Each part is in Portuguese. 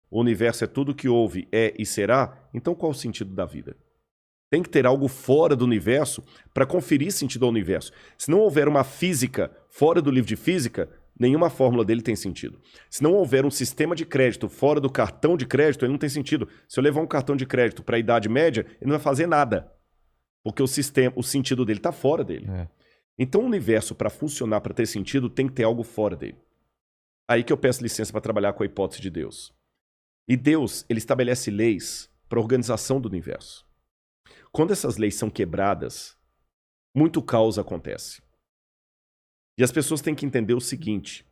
o universo é tudo que houve, é e será, então qual o sentido da vida? Tem que ter algo fora do universo para conferir sentido ao universo. Se não houver uma física fora do livro de física, nenhuma fórmula dele tem sentido. Se não houver um sistema de crédito fora do cartão de crédito, ele não tem sentido. Se eu levar um cartão de crédito para a Idade Média, ele não vai fazer nada. Porque o sentido dele está fora dele. Então o universo, para funcionar, para ter sentido, tem que ter algo fora dele. Aí que eu peço licença para trabalhar com a hipótese de Deus. E Deus, ele estabelece leis para a organização do universo. Quando essas leis são quebradas, muito caos acontece. E as pessoas têm que entender o seguinte: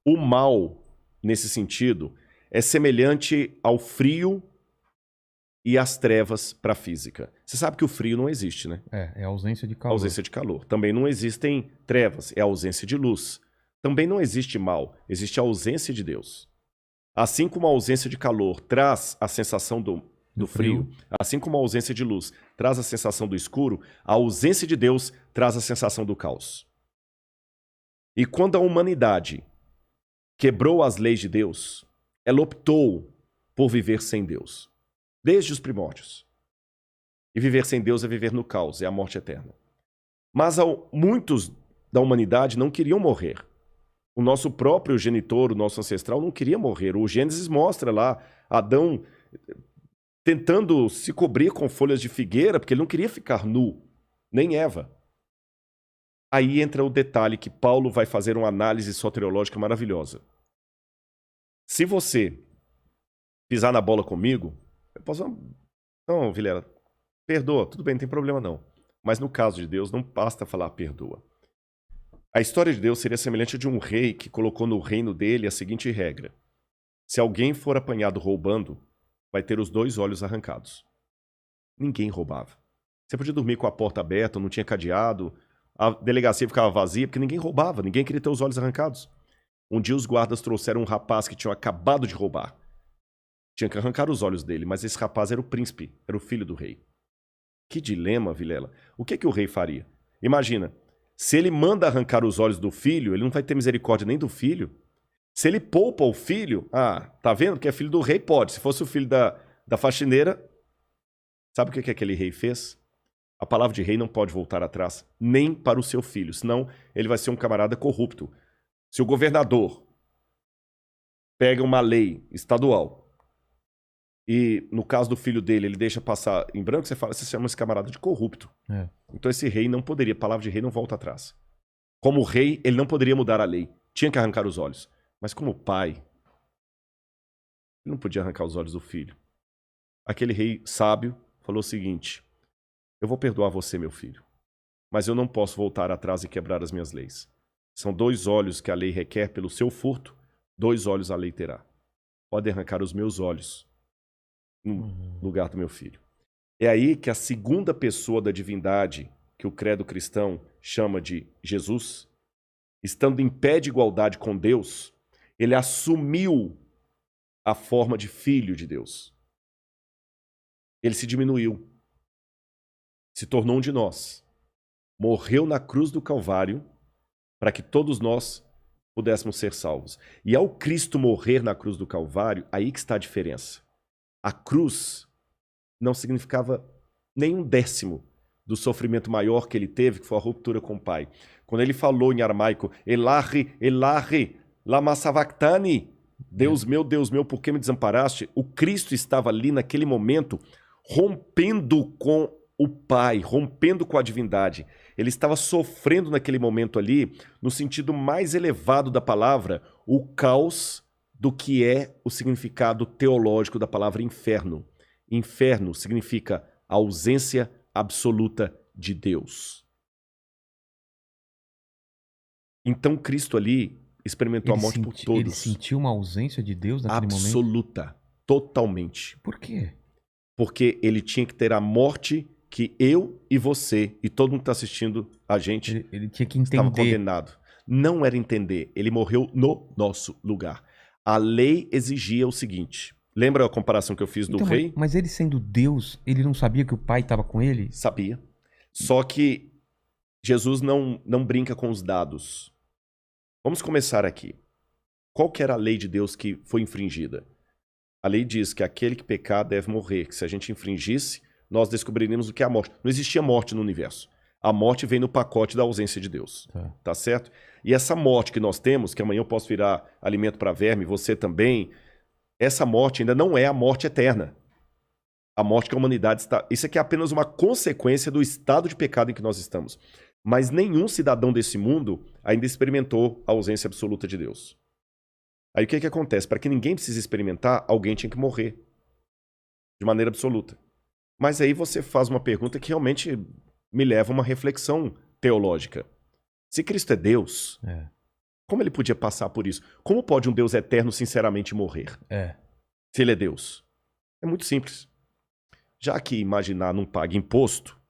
o mal, nesse sentido, é semelhante ao frio e às trevas para a física. Você sabe que o frio não existe, né? É a ausência de calor. Ausência de calor. Também não existem trevas, é a ausência de luz. Também não existe mal, existe a ausência de Deus. Assim como a ausência de calor traz a sensação do frio, assim como a ausência de luz traz a sensação do escuro, a ausência de Deus traz a sensação do caos. E quando a humanidade quebrou as leis de Deus, ela optou por viver sem Deus, desde os primórdios. E viver sem Deus é viver no caos, é a morte eterna. Mas muitos da humanidade não queriam morrer. O nosso próprio genitor, o nosso ancestral, não queria morrer. O Gênesis mostra lá Adão tentando se cobrir com folhas de figueira, porque ele não queria ficar nu, nem Eva. Aí entra o detalhe que Paulo vai fazer uma análise soteriológica maravilhosa. Se você pisar na bola comigo, eu posso... Não, Vilela, perdoa, tudo bem, não tem problema não. Mas no caso de Deus, não basta falar perdoa. A história de Deus seria semelhante a de um rei que colocou no reino dele a seguinte regra: se alguém for apanhado roubando, vai ter os 2 olhos arrancados. Ninguém roubava. Você podia dormir com a porta aberta, não tinha cadeado, a delegacia ficava vazia, porque ninguém roubava, ninguém queria ter os olhos arrancados. Um dia os guardas trouxeram um rapaz que tinha acabado de roubar. Tinha que arrancar os olhos dele, mas esse rapaz era o príncipe, era o filho do rei. Que dilema, Vilela. O que o rei faria? Imagina, se ele manda arrancar os olhos do filho, ele não vai ter misericórdia nem do filho. Se ele poupa o filho, tá vendo que é filho do rei, pode. Se fosse o filho da faxineira, sabe o que aquele rei fez? A palavra de rei não pode voltar atrás, nem para o seu filho, senão ele vai ser um camarada corrupto. Se o governador pega uma lei estadual e, no caso do filho dele, ele deixa passar em branco, você chama esse camarada de corrupto. Então esse rei não poderia, a palavra de rei não volta atrás. Como rei, ele não poderia mudar a lei, tinha que arrancar os olhos. Mas como pai, ele não podia arrancar os olhos do filho. Aquele rei sábio falou o seguinte: eu vou perdoar você, meu filho, mas eu não posso voltar atrás e quebrar as minhas leis. São 2 olhos que a lei requer pelo seu furto, 2 olhos a lei terá. Pode arrancar os meus olhos no lugar do meu filho. É aí que a segunda pessoa da divindade, que o credo cristão chama de Jesus, estando em pé de igualdade com Deus, ele assumiu a forma de filho de Deus. Ele se diminuiu, se tornou um de nós, morreu na cruz do Calvário para que todos nós pudéssemos ser salvos. E ao Cristo morrer na cruz do Calvário, aí que está a diferença. A cruz não significava nem 1/10 do sofrimento maior que ele teve, que foi a ruptura com o Pai. Quando ele falou em aramaico, Elahi, Elahi, lama sabachthani, Deus meu, por que me desamparaste? O Cristo estava ali naquele momento rompendo com o Pai, rompendo com a divindade. Ele estava sofrendo naquele momento ali, no sentido mais elevado da palavra, o caos do que é o significado teológico da palavra inferno. Inferno significa a ausência absoluta de Deus. Então Cristo ali experimentou a morte por todos. Ele sentiu uma ausência de Deus naquele momento? Absoluta, totalmente. Por quê? Porque ele tinha que ter a morte que eu e você e todo mundo que está assistindo a gente ele tinha que entender. Estava condenado. Não era entender, ele morreu no nosso lugar. A lei exigia o seguinte. Lembra a comparação que eu fiz do rei? Mas ele sendo Deus, ele não sabia que o Pai estava com ele? Sabia. Só que Jesus não brinca com os dados. Vamos começar aqui. Qual que era a lei de Deus que foi infringida? A lei diz que aquele que pecar deve morrer, que se a gente infringisse, nós descobriríamos o que é a morte. Não existia morte no universo. A morte vem no pacote da ausência de Deus. Tá certo? E essa morte que nós temos, que amanhã eu posso virar alimento para verme, você também, essa morte ainda não é a morte eterna. A morte que a humanidade está... Isso aqui é apenas uma consequência do estado de pecado em que nós estamos. Mas nenhum cidadão desse mundo ainda experimentou a ausência absoluta de Deus. Aí o que acontece? Para que ninguém precise experimentar, alguém tinha que morrer. De maneira absoluta. Mas aí você faz uma pergunta que realmente me leva a uma reflexão teológica. Se Cristo é Deus, como ele podia passar por isso? Como pode um Deus eterno sinceramente morrer? Se ele é Deus? É muito simples. Já que imaginar não paga imposto,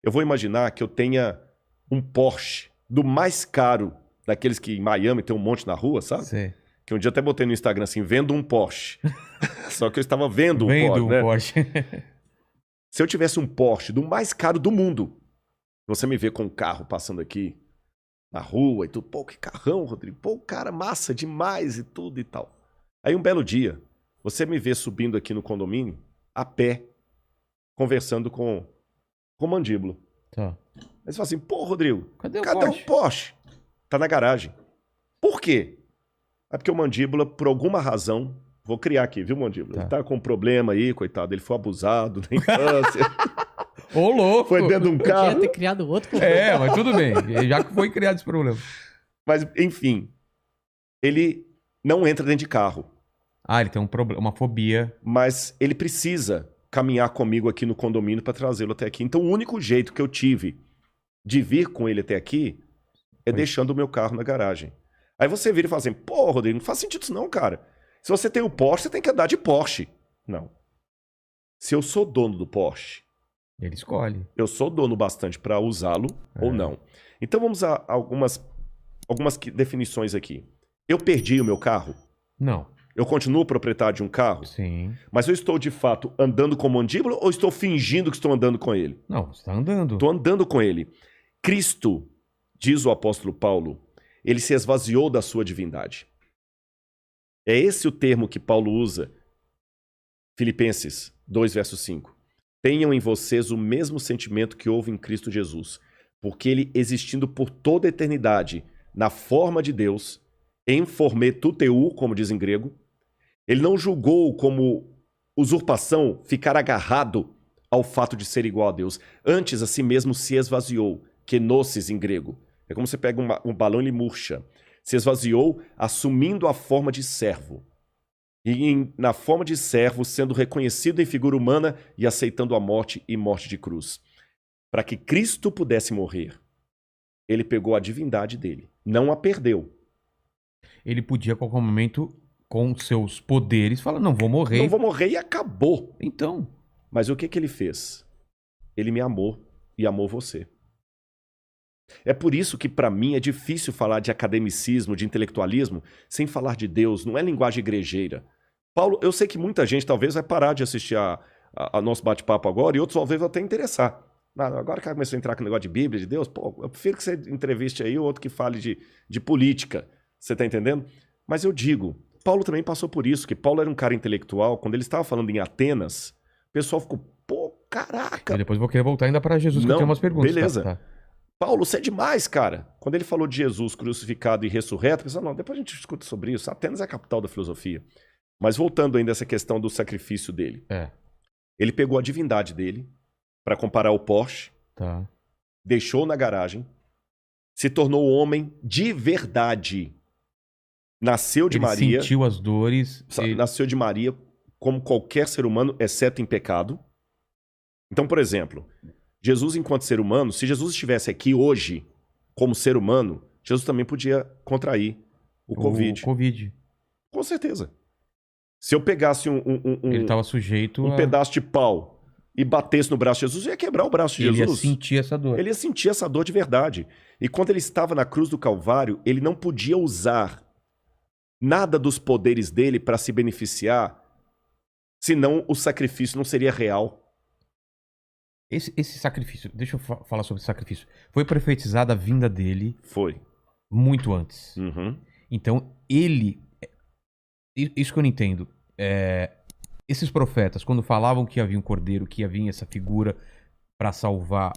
eu vou imaginar que eu tenha um Porsche do mais caro, daqueles que em Miami tem um monte na rua, sabe? Sim. Que um dia até botei no Instagram assim, vendo um Porsche. Só que eu estava vendo um Porsche. Se eu tivesse um Porsche do mais caro do mundo, você me vê com um carro passando aqui na rua e tudo, pô, que carrão, Rodrigo, pô, cara, massa demais e tudo e tal. Aí um belo dia, você me vê subindo aqui no condomínio, a pé, conversando com o Mandíbula. Tá. Aí você fala assim, pô, Rodrigo, cadê o Porsche? Tá na garagem. Por quê? É porque o Mandíbula, por alguma razão, vou criar aqui, viu, Mandíbula? Ele tá com um problema aí, coitado, ele foi abusado na infância. Ô, louco! Foi dentro de um carro. Podia ter criado outro problema. Mas tudo bem, já que foi criado esse problema. Mas, enfim, ele não entra dentro de carro. Ele tem uma fobia. Mas ele precisa caminhar comigo aqui no condomínio para trazê-lo até aqui. Então, o único jeito que eu tive de vir com ele até aqui é deixando o meu carro na garagem. Aí você vira e fala assim, pô, Rodrigo, não faz sentido isso não, cara. Se você tem o Porsche, você tem que andar de Porsche. Não. Se eu sou dono do Porsche, ele escolhe. Eu sou dono bastante para usá-lo ou não. Então vamos a algumas definições aqui. Eu perdi o meu carro? Não. Eu continuo proprietário de um carro? Sim. Mas eu estou de fato andando com o Mandíbula ou estou fingindo que estou andando com ele? Não, você está andando. Estou andando com ele. Cristo, diz o apóstolo Paulo, ele se esvaziou da sua divindade. É esse o termo que Paulo usa. Filipenses 2, verso 5. Tenham em vocês o mesmo sentimento que houve em Cristo Jesus, porque ele, existindo por toda a eternidade, na forma de Deus, em forme tuteu, como diz em grego, ele não julgou como usurpação ficar agarrado ao fato de ser igual a Deus. Antes, a si mesmo se esvaziou, kenosis em grego. É como você pega um balão e ele murcha. Se esvaziou, assumindo a forma de servo. E na forma de servo, sendo reconhecido em figura humana e aceitando a morte e morte de cruz. Para que Cristo pudesse morrer, ele pegou a divindade dele, não a perdeu. Ele podia, a qualquer momento, com seus poderes, falar, não, vou morrer. Não vou morrer e acabou. Então. Mas o que ele fez? Ele me amou e amou você. É por isso que, para mim, é difícil falar de academicismo, de intelectualismo, sem falar de Deus. Não é linguagem igrejeira. Paulo, eu sei que muita gente talvez vai parar de assistir a nosso bate-papo agora e outros talvez vão até interessar. Agora que começou a entrar com o negócio de Bíblia, de Deus, pô, eu prefiro que você entreviste aí outro que fale de política. Você tá entendendo? Mas eu digo, Paulo também passou por isso, que Paulo era um cara intelectual. Quando ele estava falando em Atenas, o pessoal ficou, pô, caraca. E depois vou querer voltar ainda para Jesus, que eu tenho umas perguntas. Beleza. Tá. Paulo, você é demais, cara. Quando ele falou de Jesus crucificado e ressurreto, pessoal, não, depois a gente discute sobre isso. Atenas é a capital da filosofia. Mas voltando ainda a essa questão do sacrifício dele. Ele pegou a divindade dele para comparar o Porsche, deixou na garagem, se tornou homem de verdade. Nasceu de Maria. Sentiu as dores. Nasceu de Maria como qualquer ser humano, exceto em pecado. Então, por exemplo, Jesus enquanto ser humano, se Jesus estivesse aqui hoje como ser humano, Jesus também podia contrair o Covid. Com certeza. Se eu pegasse ele estava sujeito um pedaço de pau e batesse no braço de Jesus, ia quebrar o braço de Jesus. Ele ia sentir essa dor. Ele ia sentir essa dor de verdade. E quando ele estava na cruz do Calvário, ele não podia usar nada dos poderes dele para se beneficiar, senão o sacrifício não seria real. Esse sacrifício, deixa eu falar sobre esse sacrifício. Foi profetizada a vinda dele. Foi. Muito antes. Uhum. Então, ele... Isso que eu não entendo. esses profetas, quando falavam que havia um cordeiro, que havia essa figura para salvar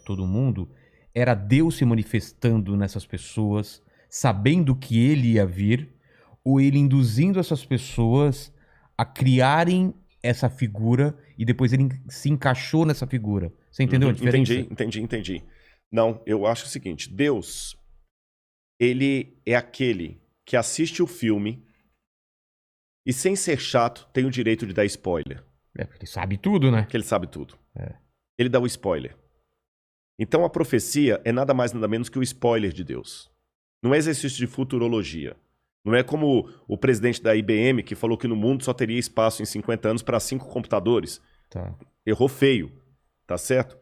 todo mundo, era Deus se manifestando nessas pessoas, sabendo que ele ia vir, ou ele induzindo essas pessoas a criarem essa figura e depois ele se encaixou nessa figura. Você entendeu a diferença? Entendi. Não, eu acho o seguinte, Deus, ele é aquele que assiste o filme e, sem ser chato, tem o direito de dar spoiler. Porque ele sabe tudo, né? Porque ele sabe tudo. Ele dá o spoiler. Então a profecia é nada mais nada menos que o spoiler de Deus. Não é exercício de futurologia. Não é como o presidente da IBM que falou que no mundo só teria espaço em 50 anos para 5 computadores. Tá. Errou feio, tá certo?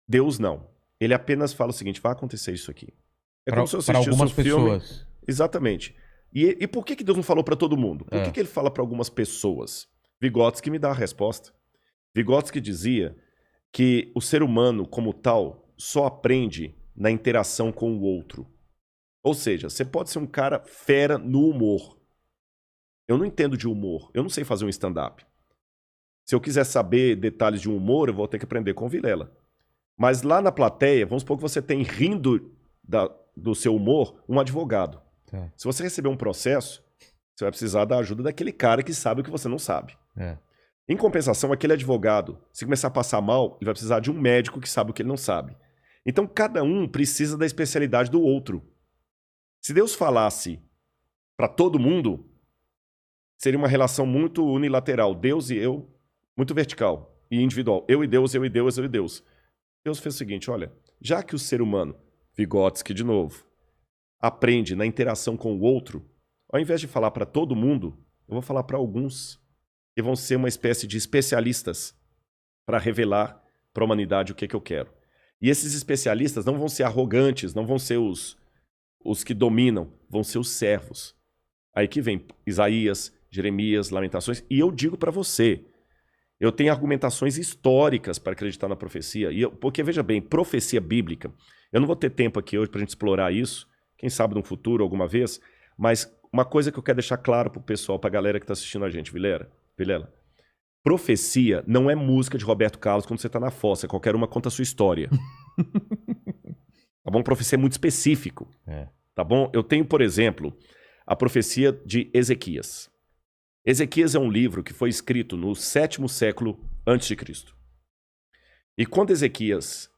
Deus não. Ele apenas fala o seguinte, vai acontecer isso aqui. É como se eu assistisse algumas um filme. pessoas. Exatamente. E por que Deus não falou para todo mundo? Por que ele fala para algumas pessoas? Vygotsky me dá a resposta. Vygotsky dizia que o ser humano, como tal, só aprende na interação com o outro. Ou seja, você pode ser um cara fera no humor. Eu não entendo de humor. Eu não sei fazer um stand-up. Se eu quiser saber detalhes de um humor, eu vou ter que aprender com o Vilela. Mas lá na plateia, vamos supor que você tem, rindo do seu humor, um advogado. Tá. Se você receber um processo, você vai precisar da ajuda daquele cara que sabe o que você não sabe. Em compensação, aquele advogado, se começar a passar mal, ele vai precisar de um médico que sabe o que ele não sabe. Então, cada um precisa da especialidade do outro. Se Deus falasse para todo mundo, seria uma relação muito unilateral. Deus e eu, muito vertical e individual. Eu e Deus, eu e Deus, eu e Deus. Deus fez o seguinte, olha, já que o ser humano, Vygotsky de novo, aprende na interação com o outro, ao invés de falar para todo mundo, eu vou falar para alguns que vão ser uma espécie de especialistas para revelar para a humanidade o que eu quero. E esses especialistas não vão ser arrogantes, não vão ser os que dominam, vão ser os servos. Aí que vem Isaías, Jeremias, Lamentações, e eu digo para você, eu tenho argumentações históricas para acreditar na profecia, porque veja bem, profecia bíblica, eu não vou ter tempo aqui hoje para a gente explorar isso, quem sabe no futuro, alguma vez, mas uma coisa que eu quero deixar claro para o pessoal, para a galera que está assistindo a gente, Vilela, profecia não é música de Roberto Carlos quando você está na fossa, qualquer uma conta a sua história. Tá bom? Profecia é muito específico. Tá bom? Eu tenho, por exemplo, a profecia de Ezequias. Ezequias é um livro que foi escrito no 7º século a.C. E quando Ezequias